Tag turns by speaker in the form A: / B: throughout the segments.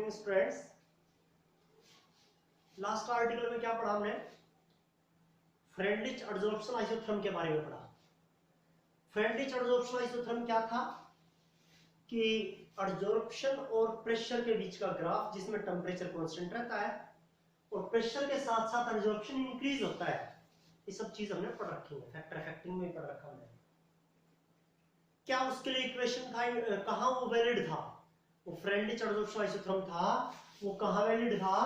A: Evening students. Last article में क्या पढ़ा हमने? फ्रेंडलिच एडजॉर्प्शन आइसोथर्म के बारे में पढ़ा। फ्रेंडलिच एडजॉर्प्शन आइसोथर्म क्या था कि एडजॉर्प्शन और प्रेशर के बीच का ग्राफ जिसमें टेम्परेचर कांस्टेंट रहता है और प्रेशर के साथ साथ एडजॉर्प्शन इंक्रीज होता है। ये सब चीज हमने पढ़ रखी है, फैक्टर इफेक्टिंग में पढ़ रखा हमने। क्या उसके लिए इक्वेशन था? कहां वो वैलिड था? वो फ्रेंडलिच एडजॉर्प्शन आइसोथर्म था, वो कहां वैलिड था?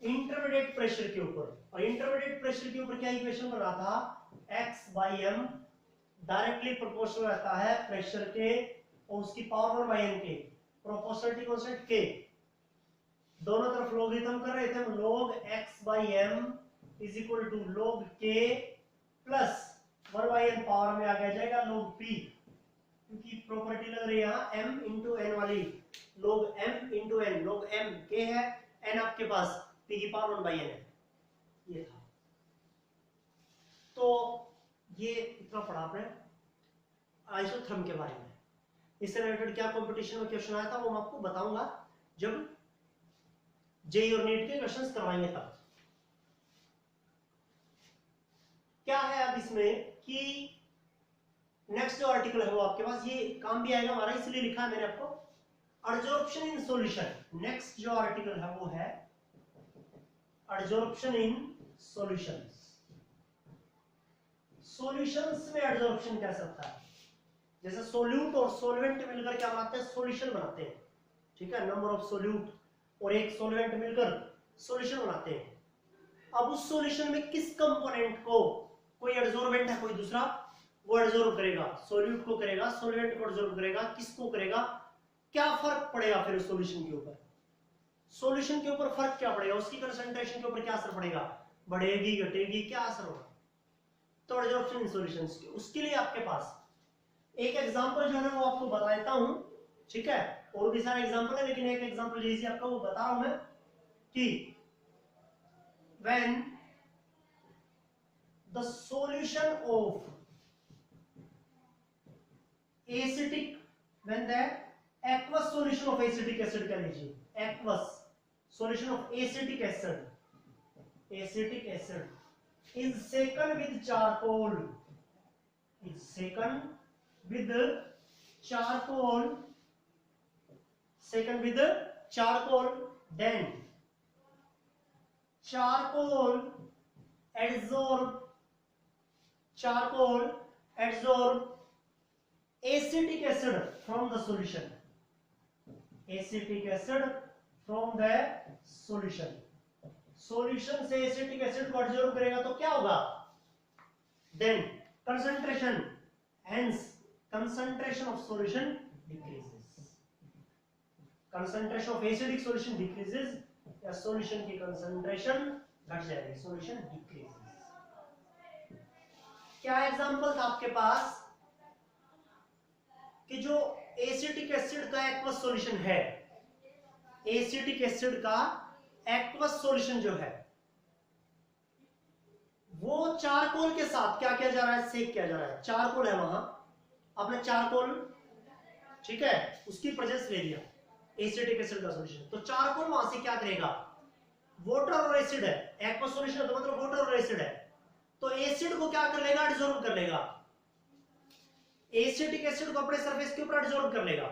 A: इंटरमीडिएट प्रेशर के ऊपर। और इंटरमीडिएट प्रेशर के ऊपर क्या इक्वेशन बना था? x/m डायरेक्टली प्रोपोर्शनल रहता है प्रेशर के और उसकी पावर 1/n के, प्रोपोर्शनलिटी कांस्टेंट k। दोनों तरफ लॉगरिथम कर रहे थे हम, log x/m is equal to log k plus 1/n power में आ गया जाएगा log p, क्योंकि प्रॉपर्टी लग रही है यहां m इंटू n वाली, log m into n। log m k है, n आपके पास p की पावर 1/n है। ये था। तो ये इतना पढ़ा आपने आइसोथर्म के बारे में। इससे रिलेटेड क्या कंपटीशन में क्वेश्चन आया था वो मैं आपको बताऊंगा जब जेईई और नीट के क्वेश्चंस करवाएंगे तब। क्या है अब इसमें कि नेक्स्ट जो आर्टिकल है वो आपके पास ये काम भी आएगा हमारा, इसलिए लिखा है मैंने आपको एडजॉर्प्शन इन सॉल्यूशन। नेक्स्ट जो आर्टिकल है वो है एडजॉर्प्शन इन सॉल्यूशंस। सॉल्यूशंस में एडजॉर्प्शन कैसा होता है? जैसे सोल्यूट और सॉल्वेंट मिलकर क्या बनाते हैं? सॉल्यूशन बनाते हैं। ठीक है, नंबर ऑफ सोल्यूट और एक सॉल्वेंट मिलकर सॉल्यूशन बनाते हैं। अब उस सॉल्यूशन में किस कंपोनेंट को, कोई एडजॉर्बेंट है कोई दूसरा, वो एडजॉर्ब करेगा, सोल्यूट को करेगा, सॉल्वेंट को एडजॉर्ब करेगा, किसको करेगा? क्या फर्क पड़ेगा फिर सॉल्यूशन के ऊपर? सॉल्यूशन के ऊपर फर्क क्या पड़ेगा? उसकी कंसंट्रेशन के ऊपर क्या असर पड़ेगा? बढ़ेगी, घटेगी, क्या असर होगा? तो एडजॉर्प्शन इन सॉल्यूशंस के उसके लिए आपके पास एक एग्जांपल जो है वो आपको बता देता हूं। ठीक है, और भी सारे एग्जांपल है लेकिन एक एग्जांपल जैसे आपको वो बता रहा हूं मैं कि when the solution of acidic, when the aqueous solution of acidic acid कह लीजिए, aqueous solution of acidic acid is shaken with charcoal, is shaken with charcoal, shaken with charcoal, then charcoal adsorb acetic acid from the solution, acetic acid from the solution। Solution से acetic acid को absorb करेगा तो क्या होगा? Then concentration, hence concentration of solution decreases, concentration of acidic solution decreases, या solution की concentration घट जाएगी, सॉल्यूशन डिक्रीजेस। क्या एग्जांपल था आपके पास कि जो एसिटिक एसिड का एक्वस सॉल्यूशन है, एसिटिक एसिड का एक्वस सॉल्यूशन जो है वो चारकोल के साथ क्या किया जा रहा है? सेक किया जा रहा है। चारकोल है वहां, आपने चारकोल, ठीक है, उसकी प्रेजेंस ले लिया एसिटिक एसिड का सॉल्यूशन, तो चारकोल वहां से क्या करेगा? वाटर और एसिड है, एक्वस सॉल्यूशन है तो मतलब वाटर और एसिड है, तो एसिड को क्या कर लेगा? एब्जॉर्ब कर लेगा। एसिटिक एसिड को अपने सरफेस के ऊपर एब्जॉर्ब कर लेगा।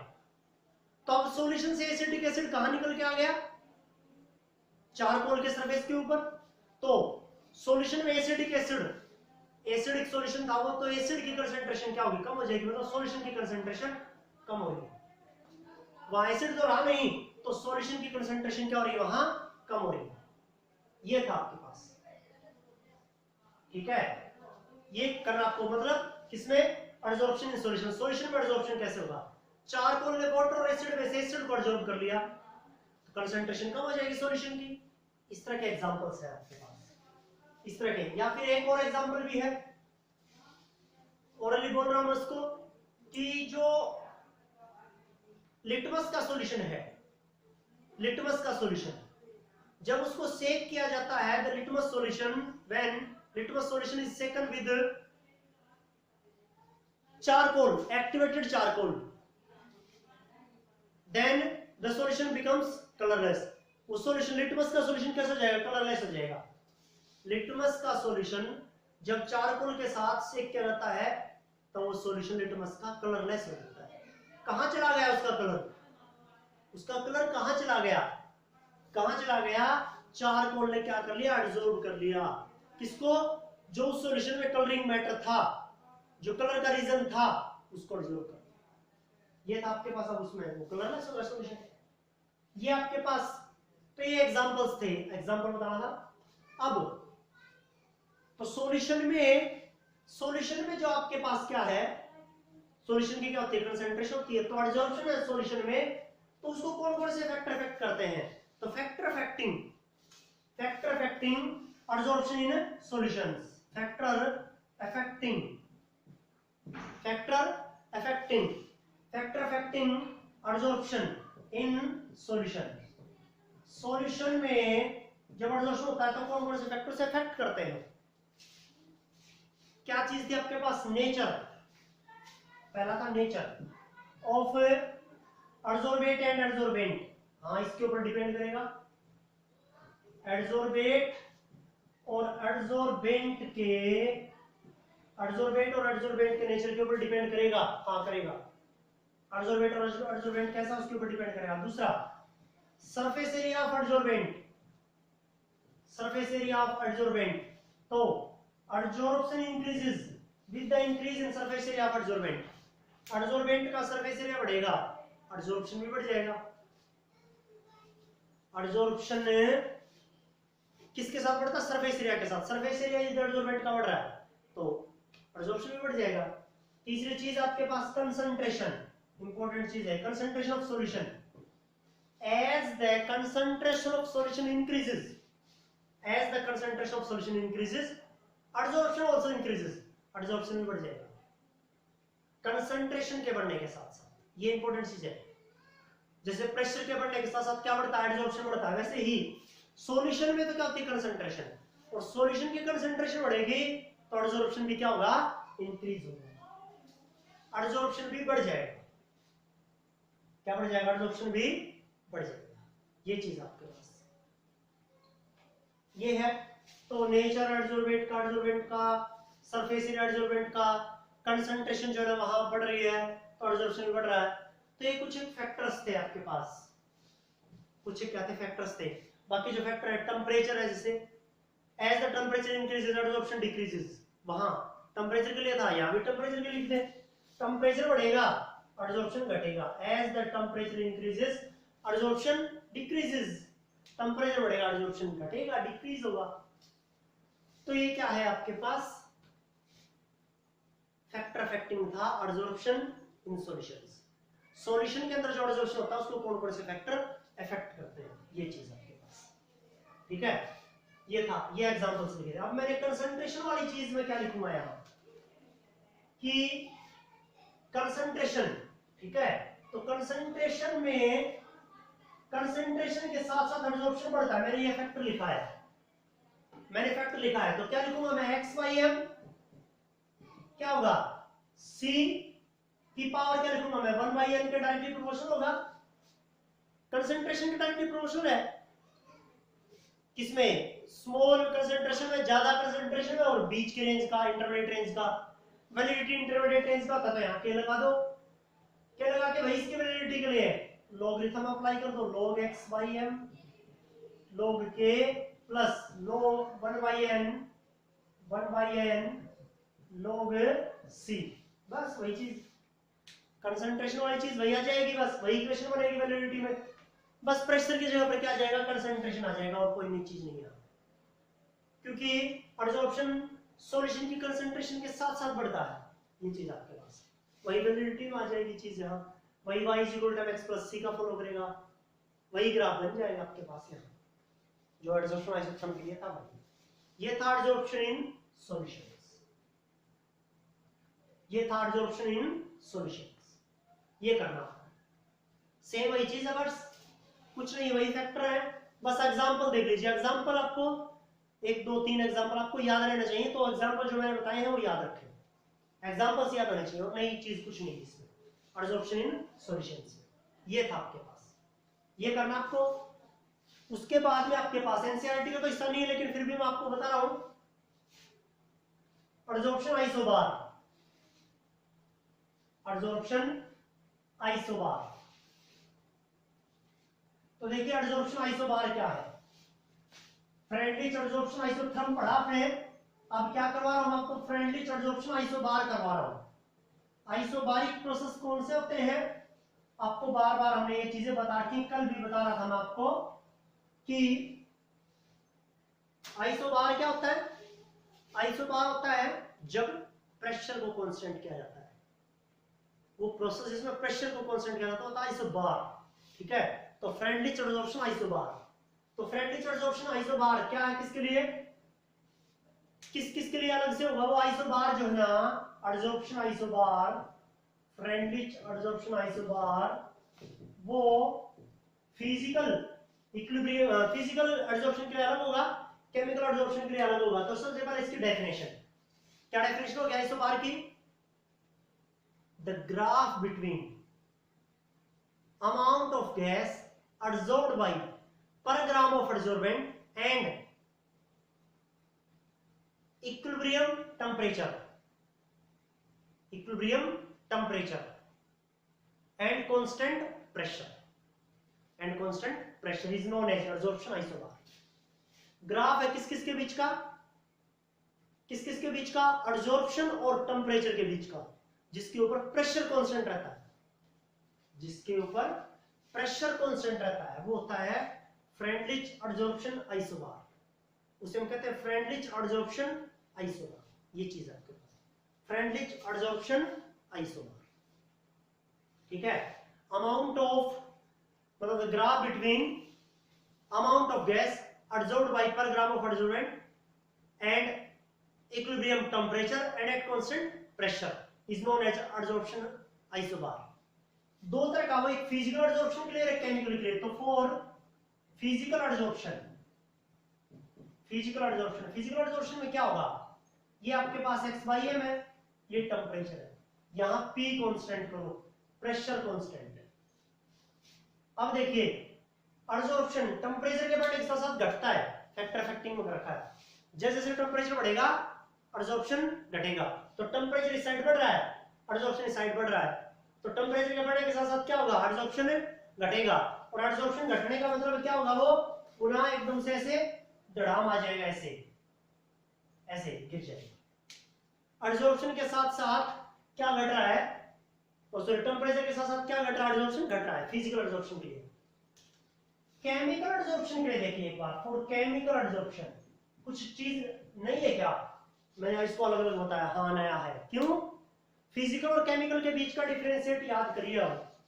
A: तो अब सॉल्यूशन से एसिटिक एसिड कहां निकल के आ गया? चारकोल के सरफेस के ऊपर। तो सॉल्यूशन में एसिडिक एसिड, एसिडिक सॉल्यूशन था वो, तो एसिड की कंसंट्रेशन क्या होगी? कम हो जाएगी, मतलब सॉल्यूशन की कंसंट्रेशन कम होगी। वहां एसिड तो रहा नहीं तो सॉल्यूशन की कंसंट्रेशन क्या हो रही है? वहां कम हो रही है। ये था आपके पास। ठीक है, ये करना आपको, मतलब किसमें? Absorption in solution. सॉल्यूशन में एब्जॉर्प्शन कैसे होगा? चारकोल ने वाटर और एसिड में से एसिड को एब्जॉर्ब कर लिया तो कंसंट्रेशन कम हो जाएगी सॉल्यूशन की। इस तरह के एग्जांपल्स है आपके पास, इस तरह के। या फिर एक और एग्जांपल भी है, ओरली बोल रहा हूं उसको, कि जो लिटमस का सॉल्यूशन है, लिटमस का सॉल्यूशन जब उसको सेक किया जाता है, the litmus solution, when litmus solution is सेकन with charcoal, activated charcoal, then the solution becomes colourless. वो सॉल्यूशन लिटमस का सॉल्यूशन कैसा हो जाएगा? कलरलेस हो जाएगा। लिटमस का सॉल्यूशन जब चारकोल के साथ सेक के रहता है तो वो सॉल्यूशन लिटमस का कलरलेस हो जाता है। कहां चला गया उसका कलर? उसका कलर कहां चला गया? कहां चला गया? चारकोल ने क्या कर लिया? एब्जॉर्ब कर लिया। किसको? जो उस सॉल्यूशन में कलरिंग मैटर था, जो कलर का रीजन था, उसको एब्जॉर्ब कर लिया। ये था आपके पास। अब उसमें वो कलरलेस होगा सॉल्यूशन। ये आपके पास तो ये एग्जांपल्स थे, एग्जांपल बताना था। अब तो सॉल्यूशन में जो आपके पास क्या है, सॉल्यूशन की क्या होती है? कंसंट्रेशन होती है। तो एब्जॉर्प्शन है सॉल्यूशन में, तो उसको कौन कौन से फैक्टर अफेक्ट करते हैं? तो factor affecting absorption in solutions, factor affecting absorption in solution. Solution में जब एब्जॉर्प्शन होता है तो कौन कौन से फैक्टर से अफेक्ट करते हैं? क्या चीज थी आपके पास? नेचर। पहला था नेचर ऑफ एडसोर्बेट एंड एडसोर्बेंट। हाँ, इसके ऊपर डिपेंड करेगा। एडसोर्बेट और एडसोर्बेंट के नेचर के ऊपर डिपेंड करेगा। हाँ, करेगा। एडसोर्बेट और एडसोर्बेंट कैसा, उसके ऊपर डिपेंड करेगा। दूसरा, सरफेस एरिया ऑफ एडसोर्बेंट। तो adsorption increases with the increase in surface area of adsorbent. Adsorbent का सरफेस एरिया बढ़ेगा, एडसोर्प्शन भी बढ़ जाएगा। एडसोर्प्शन किसके साथ बढ़ता? सरफेस एरिया के साथ। सरफेस एरिया यदि एडसोर्बेंट का बढ़ रहा है तो एडसोर्प्शन भी बढ़ जाएगा। तीसरी चीज आपके पास कंसंट्रेशन, इंपॉर्टेंट चीज है, concentration of solution. as the concentration of solution increases adsorption also increases, adsorption भी बढ़ जाएगा कंसंट्रेशन के बढ़ने के साथ साथ। ये इंपॉर्टेंट चीज है। जैसे प्रेशर के बढ़ने के साथ साथ क्या बढ़ता है? एडसॉर्प्शन बढ़ता है। वैसे ही सॉल्यूशन में तो क्या होती है? कंसंट्रेशन। और सॉल्यूशन की कंसंट्रेशन बढ़ेगी तो एडसॉर्प्शन भी क्या होगा? इंक्रीज होगा। एडसॉर्प्शन भी बढ़ जाएगा। क्या बढ़ जाएगा? एडसॉर्प्शन भी बढ़ जाएगा। ये चीज आपके पास ये है। तो नेचर एडसोर्बेंट का सरफेस एरिया एडसोर्बेंट का कंसंट्रेशन जो है वहां बढ़ रही है तो एडसॉर्प्शन भी बढ़ रहा है। तो ये कुछ फैक्टर्स थे आपके पास, कुछ क्या थे? फैक्टर्स थे। बाकी जो फैक्टर है, टेम्परेचर है, जैसे as the temperature increases adsorption decreases. वहां टेम्परेचर के लिए था, यहां भी टेम्परेचर के लिए लिख दे। टेम्परेचर बढ़ेगा, एडसॉर्प्शन घटेगा। As the temperature increases adsorption decreases. Temperature बढ़ेगा, एडसॉर्प्शन घटेगा, डिक्रीज होगा। तो ये क्या है आपके पास? फैक्टर अफेक्टिंग था एडसॉर्प्शन इन सॉल्यूशंस। सॉल्यूशन के अंदर जो एडसॉर्प्शन होता है उसको कौन कौन से फैक्टर अफेक्ट करते हैं? ये चीज आपके पास, ठीक है। ये था, ये एग्जांपल्स लिखे थे। अब मैंने कंसंट्रेशन वाली चीज में क्या लिखूंगा यहां कि कंसंट्रेशन, ठीक है। तो कंसंट्रेशन में कंसंट्रेशन के साथ साथ एब्जॉर्प्शन बढ़ता है। मैंने ये फैक्टर लिखा है, तो क्या लिखूंगा मैं? x by m क्या होगा? c की पावर क्या लिखूंगा मैं? 1 by n के डायरेक्टली प्रोपोर्शनल होगा। कंसंट्रेशन के डायरेक्टली प्रोपोर्शनल है। किसमें? स्मॉल कंसंट्रेशन में ज्यादा कंसंट्रेशन है और बीच के रेंज का, इंटरमीडिएट रेंज का, वैलिडिटी इंटरमीडिएट रेंज का होता है। तो यहाँ के लगा दो, क्या लगा के भाई इसके वैलिडिटी के लिए लॉगरिथम अप्लाई कर दो। log x by m log k plus log 1 by n log c। बस वही चीज, कंसंट्रेशन वाली चीज वही आ जाएगी। बस वही इक्वेशन बनेगी वैलिडिटी में। बस प्रेशर की जगह पर क्या आ जाएगा? कंसंट्रेशन आ जाएगा, और कोई नई चीज नहीं है। क्योंकि एब्जॉर्प्शन सॉल्यूशन की कंसंट्रेशन के साथ साथ बढ़ता है। ये चीज आपके पास वही वैलिडिटी में आ जाएगी चीज। यहाँ वही y = x + c का फॉलो करेगा, वही ग्राफ बन जाएगा आपके पास। यहाँ जो एडसॉर्प्शन आइसोथर्म के लिए था वही। ये था एडसॉर्प्शन इन सॉल्यूशंस। ये करना सेम वही चीज है, बस कुछ नहीं, वही फैक्टर है। बस एग्जांपल देख लीजिए। एग्जांपल आपको 1 2 3 एग्जांपल आपको याद रहना चाहिए। तो एग्जांपल जो मैंने बताए हैं वो याद रखें। एग्जांपल्स याद रहने चाहिए और नई चीज कुछ नहीं इसमें। एडसॉर्प्शन इन सॉल्यूशंस ये था आपके पास, ये करना आपको। उसके बाद में आपके पास एनसीईआरटी का तो हिस्सा नहीं है लेकिन फिर भी मैं आपको बता रहा हूं, एडजॉर्प्शन आइसोबार, एडजॉर्प्शन आइसोबार। तो देखिए एडजॉर्प्शन आइसोबार क्या है, फ्रेंडली एडजॉर्प्शन आइसोथर्म पढ़ा आपने, अब क्या करवा रहा हूं आपको, फ्रेंडली एडजॉर्प्शन आइसोबार करवा रहा हूं। आइसोबारिक प्रोसेस कौन से होते हैं, आपको बार बार हमने ये चीजें बता के, कल भी बता रहा था मैं आपको कि आइसोबार क्या होता है, आइसोबार होता है जब प्रेशर को कांस्टेंट किया जाता है, वो प्रोसेस जिसमें प्रेशर को कांस्टेंट किया जाता है आइसोबार, ठीक है। तो फ्रेंडली एडजॉर्प्शन आइसोबार, तो फ्रेंडली एडजॉर्प्शन आइसोबार क्या है, किसके लिए, किसके लिए अलग से होगा वो आइसोबार जो है ना, adsorption isobar, friendly adsorption isobar, वो फिजिकल इक्विलिब्रियम, फिजिकल एडजॉर्प्शन के लिए अलग होगा, केमिकल एडजॉर्प्शन के लिए अलग होगा। तो सबसे पहले इसकी डेफिनेशन, क्या डेफिनेशन हो गया आइसोबार की, the graph between amount of gas adsorbed by per gram of adsorbent and equilibrium temperature, equilibrium temperature and constant pressure, and constant pressure is known as adsorption isobar। Graph है किस किस के बीच का, किस किस के बीच का, एडजॉर्प्शन और टेम्परेचर के बीच का, जिसके ऊपर प्रेशर कांस्टेंट रहता है, जिसके ऊपर प्रेशर कांस्टेंट रहता है वो होता है फ्रेंडलिच एडजॉर्प्शन आइसोबार, उसे हम कहते हैं फ्रेंडलिच एडजॉर्प्शन आइसोबार। ये चीज है आपके पास, फ्रेंडलिच एडजॉर्प्शन आइसोबार, ठीक है। अमाउंट ऑफ, मतलब the graph between amount of gas adsorbed by per gram of adsorbent and equilibrium temperature and at constant pressure is known as adsorption isobar। दो तरह का, वो एक फिजिकल एडजॉर्प्शन के लिए, एक केमिकल के लिए। तो for physical adsorption, physical adsorption, physical adsorption में क्या होगा, ये आपके पास x by m है, ये टेम्परेचर है, यहां P कांस्टेंट करो, प्रेशर कांस्टेंट है। अब देखिए एडजॉर्प्शन टेम्परेचर के बढ़ने के साथ साथ घटता है, फैक्टर इफेक्टिंग में रखा है, जैसे जैसे टेम्परेचर बढ़ेगा एडजॉर्प्शन घटेगा। तो टेम्परेचर इस साइड बढ़ रहा है, एडजॉर्प्शन इस साइड बढ़ रहा है, तो टेम्परेचर के बढ़ने के साथ साथ क्या होगा, एडजॉर्प्शन घटेगा, और एडजॉर्प्शन घटने का मतलब क्या होगा, वो पुनः एकदम से ऐसे दड़ाम आ जाएगा, ऐसे ऐसे गिर जाएगा। एडजॉर्प्शन के साथ साथ क्या घट रहा है, और सॉरी टेम्परेचर के साथ साथ क्या घट रहा है, एडजॉर्प्शन घट रहा है फिजिकल एडजॉर्प्शन के लिए। केमिकल एडजॉर्प्शन के लिए देखिए एक बार, फॉर केमिकल एडजॉर्प्शन कुछ चीज नहीं है क्या, मैंने इसको अलग अलग बताया, हाँ नया है, क्यों, फिजिकल और केमिकल के बीच का डिफरेंशिएट याद करिए। अब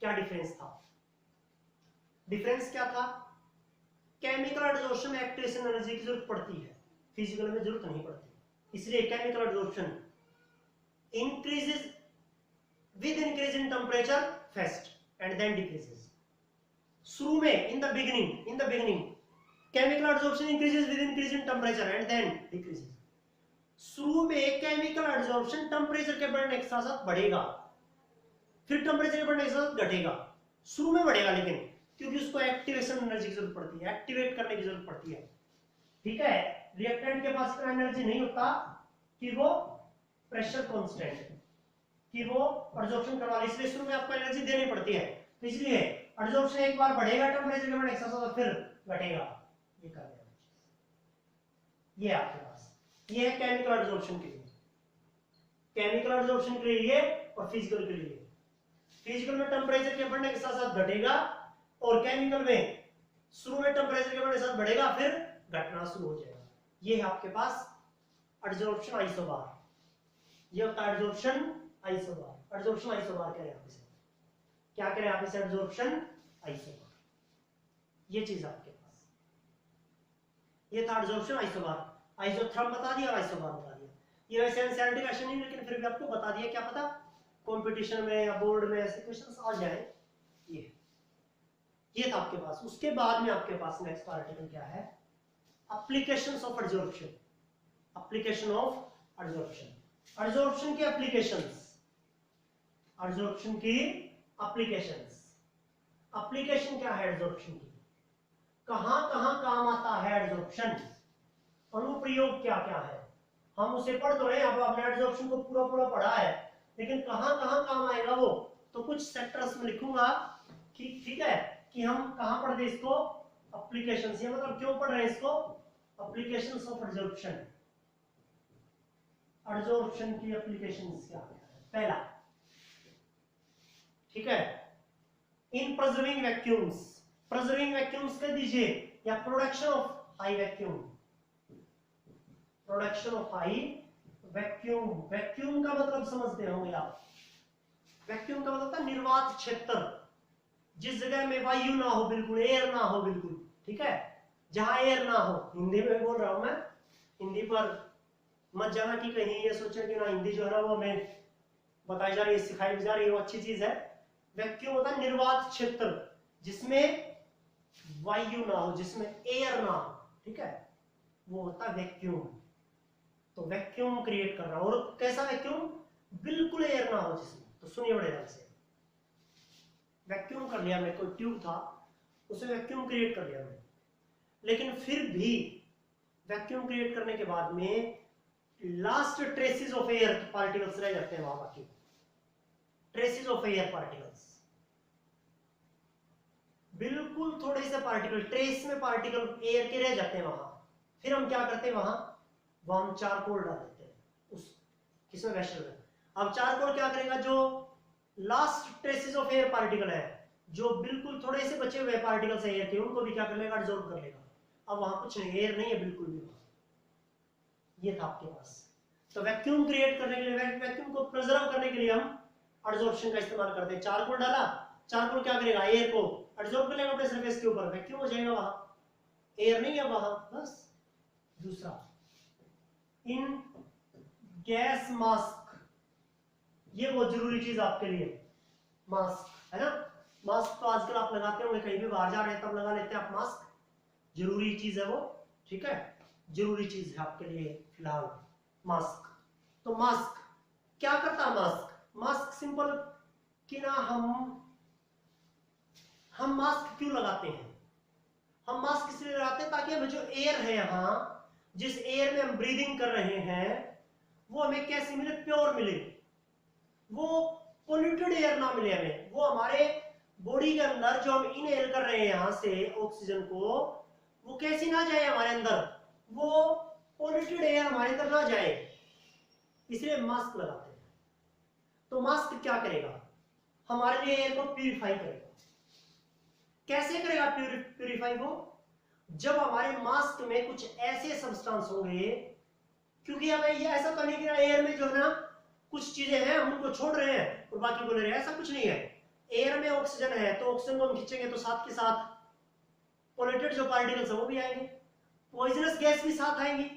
A: क्या डिफरेंस था, डिफरेंस क्या था, केमिकल एडजॉर्प्शन में एक्टिवेशन एनर्जी की जरूरत पड़ती है, फिजिकल में जरूरत नहीं पड़ती, इसलिए chemical adsorption increases with increase in temperature first and then decreases. शुरू में in the beginning chemical adsorption increases with increase in temperature and then decreases. शुरू में केमिकल एडजॉर्प्शन टेम्परेचर के बढ़ने के साथ साथ बढ़ेगा, फिर टेम्परेचर के बढ़ने के साथ घटेगा, शुरू में बढ़ेगा लेकिन, क्योंकि उसको एक्टिवेशन एनर्जी की जरूरत पड़ती है, एक्टिवेट करने की जरूरत पड़ती है, ठीक है। रिएक्टेंट के पास इतना एनर्जी नहीं होता कि वो प्रेशर कांस्टेंट, कि वो एडजॉर्प्शन करवा ले, इसलिए शुरू में आपको एनर्जी देनी पड़ती है। तो इसलिए एडजॉर्प्शन एक बार बढ़ेगा टेम्परेचर के बढ़ने के साथ साथ, फिर घटेगा, ये कर देना, ये आपके पास, ये है केमिकल एडजॉर्प्शन के लिए, केमिकल एडजॉर्प्शन के लिए ये, और फिजिकल के लिए, फिजिकल में टेम्परेचर के बढ़ने के साथ साथ घटेगा, और केमिकल में शुरू में टेम्परेचर के बढ़ने के साथ बढ़ेगा, फिर घटना शुरू हो जाएगा। ये है आपके पास एडजॉर्प्शन आइसोबार, ये होता है एडजॉर्प्शन आइसोबार। एडजॉर्प्शन आइसोबार कह रहे हैं आप इसे, क्या करें आप इसे, एडजॉर्प्शन आइसोबार, ये चीज आपके पास, ये था एडजॉर्प्शन आइसोबार। आइसोथर्म बता दिया और आइसोबार बता दिया, ये वैसे एनसीईआरटी क्वेश्चन नहीं, लेकिन फिर भी आपको बता दिया, क्या पता कंपटीशन में या बोर्ड में ऐसे क्वेश्चंस आ जाए। ये था आपके पास। उसके बाद में आपके पास नेक्स्ट आर्टिकल क्या है, applications of adsorption, application of adsorption, adsorption की एप्लीकेशंस, एडजॉर्प्शन की एप्लीकेशंस। एप्लीकेशन क्या है एडजॉर्प्शन की, कहां कहां काम आता है एडजॉर्प्शन, अनुप्रयोग क्या क्या है, हम उसे पढ़ तो रहे हैं, अब आपने एडजॉर्प्शन को पूरा पूरा पढ़ा है, लेकिन कहां कहां काम आएगा वो तो कुछ सेक्टर्स में लिखूंगा कि ठीक है कि हम कहां पढ़ते इसको, एप्लीकेशंस, ये मतलब क्यों पढ़ रहे हैं इसको, एप्लीकेशंस ऑफ एडजॉर्प्शन, एडजॉर्प्शन की एप्लीकेशंस क्या है। पहला, ठीक है, इन प्रिजर्विंग वैक्यूम्स, प्रिजर्विंग वैक्यूम्स कह दीजिए, या production of high vacuum, production of high vacuum, vacuum का मतलब समझते होंगे आप, वैक्यूम का मतलब था निर्वात क्षेत्र, जिस जगह में वायु ना हो बिल्कुल, एयर ना हो बिल्कुल, ठीक है, जहां एयर ना हो, हिंदी में बोल रहा हूं मैं, हिंदी पर मत जाना कि कहीं ये सोचे कि ना हिंदी जो है ना वो हमें बताई जा रही है, सिखाई जा रही है, वो अच्छी चीज है। वैक्यूम होता है निर्वात क्षेत्र जिसमें वायु ना हो, जिसमें एयर ना हो, ठीक है, वो होता है वैक्यूम। तो वैक्यूम क्रिएट कर रहा हूं, और कैसा वैक्यूम, बिल्कुल एयर ना हो जिसमें, तो सुनिए बड़े ध्यान से, वैक्यूम कर लिया, मैं कोई ट्यूब था उसे वैक्यूम क्रिएट कर लिया मैंने, लेकिन फिर भी वैक्यूम क्रिएट करने के बाद में last traces of air particles रह जाते हैं वहां, बाकी ट्रेसेस ऑफ एयर पार्टिकल्स, बिल्कुल थोड़े से पार्टिकल, ट्रेस में पार्टिकल एयर के रह जाते हैं वहां, फिर हम क्या करते हैं वहां हम चारकोल डाल देते हैं उस किसमें, वेसल में। अब चारकोल क्या करेगा, जो last traces of air particle है, जो बिल्कुल थोड़े से बचे हुए पार्टिकल्स है एयर के, उनको भी क्या कर लेगा, एब्जॉर्ब कर लेगा। अब वहां कुछ नहीं, एयर नहीं है बिल्कुल भी वहां, ये था आपके पास। तो वैक्यूम क्रिएट करने के लिए, वैक्यूम को प्रिजर्व करने के लिए हम एडजॉर्प्शन का इस्तेमाल करते हैं। चारकोल डाला, चारकोल क्या करेगा, एयर को एब्जॉर्ब कर लेगा अपने सरफेस के ऊपर, वैक्यूम हो जाएगा वहां, एयर नहीं है वहां, बस। दूसरा, इन गैस मास्क, ये बहुत जरूरी चीज आपके लिए, मास्क है ना, मास्क तो आजकल आप लगाते होंगे, कहीं भी बाहर जा रहे हैं तब लगा लेते हैं आप मास्क, जरूरी चीज है वो, ठीक है, जरूरी चीज है आपके लिए फिलहाल मास्क। तो मास्क क्या करता है, मास्क, मास्क सिंपल कि ना, हम मास्क क्यों लगाते हैं, हम मास्क इसलिए लगाते हैं ताकि हमें जो एयर है यहाँ, जिस एयर में हम ब्रीदिंग कर रहे हैं, वो हमें कैसे मिले, प्योर मिले, वो पोल्यूटेड एयर ना मिले हमें, वो हमारे बॉडी के अंदर जो हम इनहेल कर रहे हैं यहां से ऑक्सीजन को, वो कैसी ना जाए हमारे अंदर, वो पोल्यूटेड एयर हमारे अंदर ना जाए, इसलिए मास्क लगाते हैं। तो मास्क क्या करेगा, हमारे लिए एयर को प्यूरिफाई करेगा। कैसे करेगा प्यूरिफाई वो, जब हमारे मास्क में कुछ ऐसे सब्सटेंस होंगे, क्योंकि हमें ये ऐसा तो नहीं कि एयर में जो है ना कुछ चीजें हैं हम उनको छोड़ रहे हैं और बाकी को ले रहे हैं, ऐसा कुछ नहीं है। एयर में ऑक्सीजन है तो ऑक्सीजन को हम खींचेंगे तो साथ के साथ पोल्यूटेड जो पार्टिकल्स है वो भी आएंगे, पॉइजनस गैस भी साथ आएंगी।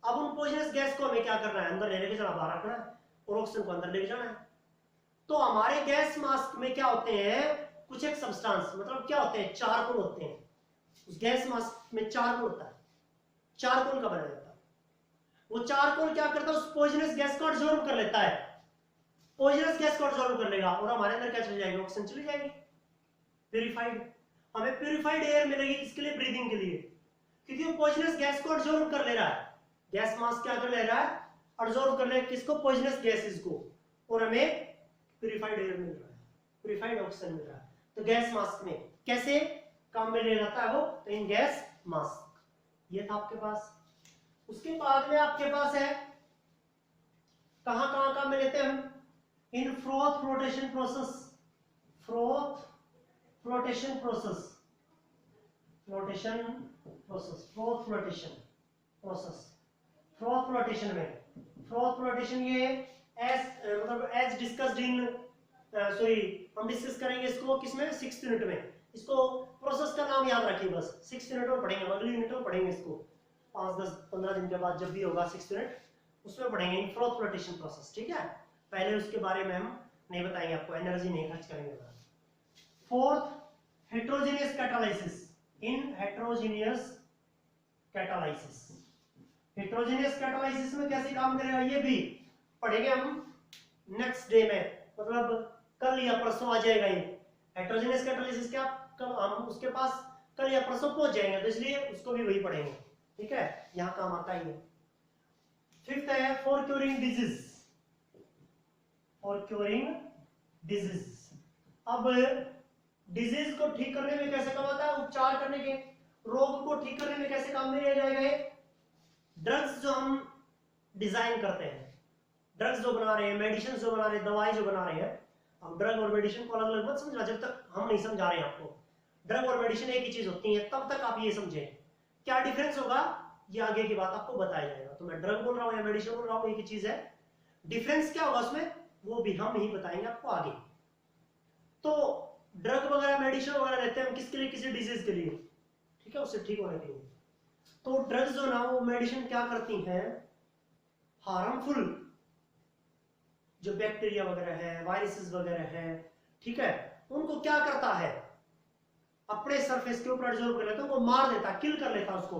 A: अब उन पॉइजनस गैस को हमें क्या करना है, अंदर लेके जाना, बाहर रखना है, और ऑक्सीजन को अंदर लेके जाना है। तो हमारे गैस मास्क में क्या होते हैं, कुछ एक सब्सटेंस, मतलब क्या होते हैं, चारकोल होते हैं, उस गैस मास्क में चारकोल होता है, चारकोल का बना जाता है। वो चारकोल क्या करता है, उस पॉइजनस गैस को अब्सॉर्ब कर लेता है, पॉइजनस गैस को अब्सॉर्ब कर लेगा और हमारे अंदर क्या चली जाएगी, ऑक्सीजन चली जाएगी, प्यूरिफाइड, हमें प्यूरिफाइड एयर मिलेगी, इसके लिए ब्रीदिंग के लिए, क्योंकि वो पॉइजनस गैस को अब्सॉर्ब कर ले रहा है। गैस मास्क क्या कर ले रहा है, अब्सॉर्ब कर ले किसको, पॉइजनस गैसेस को, और हमें प्यूरिफाइड एयर मिल रहा है, प्यूरिफाइड ऑक्सीजन मिल रहा है। तो गैस मास्क में कैसे काम में ले जाता है वो, तो इन गैस मास्क, ये था आपके पास। उसके बाद में आपके पास है, कहां कहां काम में लेते हैं हम, in froth flotation process, froth flotation process, flotation process, froth flotation process, froth flotation में, फ्रोथ फ्लोटेशन ये एज मतलब एज डिस्कस्ड इन सॉरी हम डिस्कस करेंगे इसको किसमें, 6th यूनिट में। इसको प्रोसेस का नाम याद रखिए बस, 6th यूनिट में पढ़ेंगे, अगली यूनिट में पढ़ेंगे इसको, 5-10-15 दिन के बाद जब भी होगा 6th यूनिट, उसमें पढ़ेंगे फ्रोथ फ्लोटेशन प्रोसेस, ठीक है। पहले उसके बारे में हम नहीं बताएंगे आपको, एनर्जी नहीं खर्च करेंगे। 4th, हेट्रोजेनियस कैटालाइसिस, इन हेट्रोजेनियस कैटालाइसिस, हेट्रोजेनियस कैटालाइसिस में कैसे काम करेगा ये भी पढ़ेंगे हम नेक्स्ट डे में, मतलब कल या परसों आ जाएगा ये। हेट्रोजेनियस कैटालाइसिस क्या, कल हम उसके पास कल या परसों पहुंच जाएंगे, तो इसलिए उसको भी वही पढ़ेंगे, ठीक है, यहां काम आता ही है। फिफ्थ है for curing disease, for curing disease. अब डिजीज को ठीक करने में कैसे काम आता है, उपचार करने के, रोग को ठीक करने में कैसे काम में लिया जाएगा ये ड्रग्स जो हम डिजाइन करते हैं, ड्रग्स जो बना रहे हैं, मेडिसिन जो बना रहे हैं, दवाई जो बना रहे हैं, हम ड्रग और मेडिसिन को अलग अलग मत समझना, जब तक हम नहीं समझा रहे हैं आपको। ड्रग और मेडिसिन एक ही चीज होती है, तब तक आप ये समझें। क्या डिफरेंस होगा ये आगे की बात आपको बताया जाएगा। तो मैं ड्रग बोल रहा हूँ या मेडिसिन बोल रहा हूँ, एक ही चीज है, डिफरेंस क्या होगा उसमें वो भी हम ही बताएंगे आपको आगे। तो ड्रग वगैरह मेडिसिन वगैरह लेते हैं हम किसके लिए, किसी डिजीज के लिए, ठीक है, उससे ठीक होने के लिए। तो ड्रग्स जो ना वो मेडिसिन क्या करती हैं, हार्मफुल जो बैक्टीरिया वगैरह है, वायरसेस वगैरह है, ठीक है, उनको क्या करता है, अपने सरफेस के ऊपर एब्जॉर्ब कर लेता है, उनको मार देता, किल कर लेता उसको,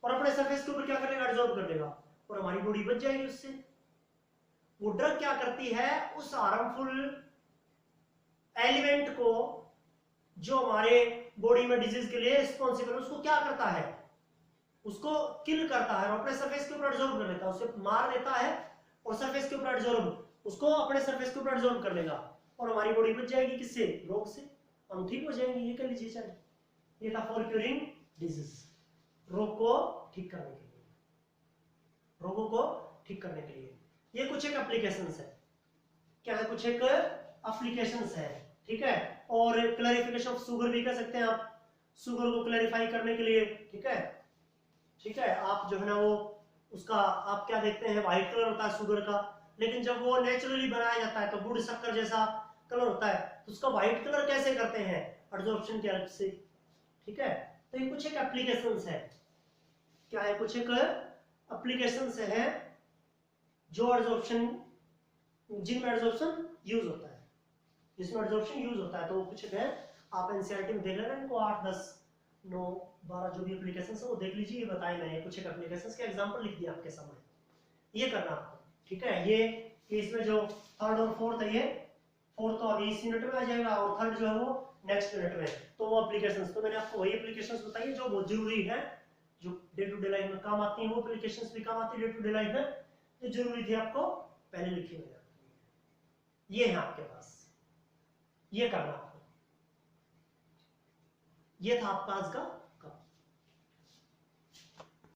A: और अपने सरफेस के ऊपर क्या कर लेगा, एब्जॉर्ब कर लेगा, और हमारी बॉडी बच जाएगी उससे। वो ड्रग क्या करती है, उस हार्मफुल एलिमेंट को जो हमारे बॉडी में डिजीज के लिए रिस्पॉन्सिबल है, उसको क्या करता है, उसको किल करता है और अपने सरफेस के ऊपर एब्जॉर्ब कर लेता है, उसे मार देता है और सरफेस के ऊपर एब्जॉर्ब, उसको अपने सरफेस के ऊपर एब्जॉर्ब कर लेगा, और हमारी बॉडी बच जाएगी किससे, रोग से, हम ठीक हो जाएंगे। ये कर लीजिए चाहे, ये था फॉर क्यूरिंग डिजीज, रोग को ठीक करने के लिए, रोगों को ठीक करने के लिए। ये कुछ एक एप्लीकेशंस है, क्या है, कुछ एक एप्लीकेशंस है, ठीक है। और क्लैरिफिकेशन ऑफ शुगर भी कर सकते हैं आप, शुगर को क्लैरिफाई करने के लिए, ठीक है, ठीक है। आप जो है ना वो उसका आप क्या देखते हैं, व्हाइट कलर होता है शुगर का, लेकिन जब वो नेचुरली बनाया जाता है तो गुड़ शक्कर जैसा कलर होता है, तो उसका व्हाइट कलर कैसे करते हैं, एब्जॉर्प्शन के हेल्प से, ठीक है। तो ये कुछ एक एप्लीकेशंस है, क्या है, कुछ एक एप्लीकेशंस है जो एब्जॉर्प्शन, जिनमें एब्जॉर्प्शन यूज होता है, जिसमें एब्जॉर्प्शन यूज होता है, तो कुछ है, आप एनसीईआरटी में देख लेना इनको, 8 10 9 12 जो भी एप्लीकेशंस है वो देख लीजिए, ये बताए मैंने कुछ एक एप्लीकेशंस के एग्जांपल लिख दिया आपके सामने, ये करना आपको, ठीक है। ये इसमें जो थर्ड और फोर्थ है, ये फोर्थ तो अभी इस यूनिट में आ जाएगा, और थर्ड जो है वो नेक्स्ट यूनिट में। तो वो एप्लीकेशंस, तो मैंने आपको वही एप्लीकेशंस बताई जो बहुत जरूरी है, जो डे टू डे लाइफ में काम आती है, वो एप्लीकेशंस भी काम आती है डे टू डे लाइफ में, जो जरूरी थी आपको पहले लिखी हुई है, ये है आपके पास, ये करना आपको। ये था आपका आज का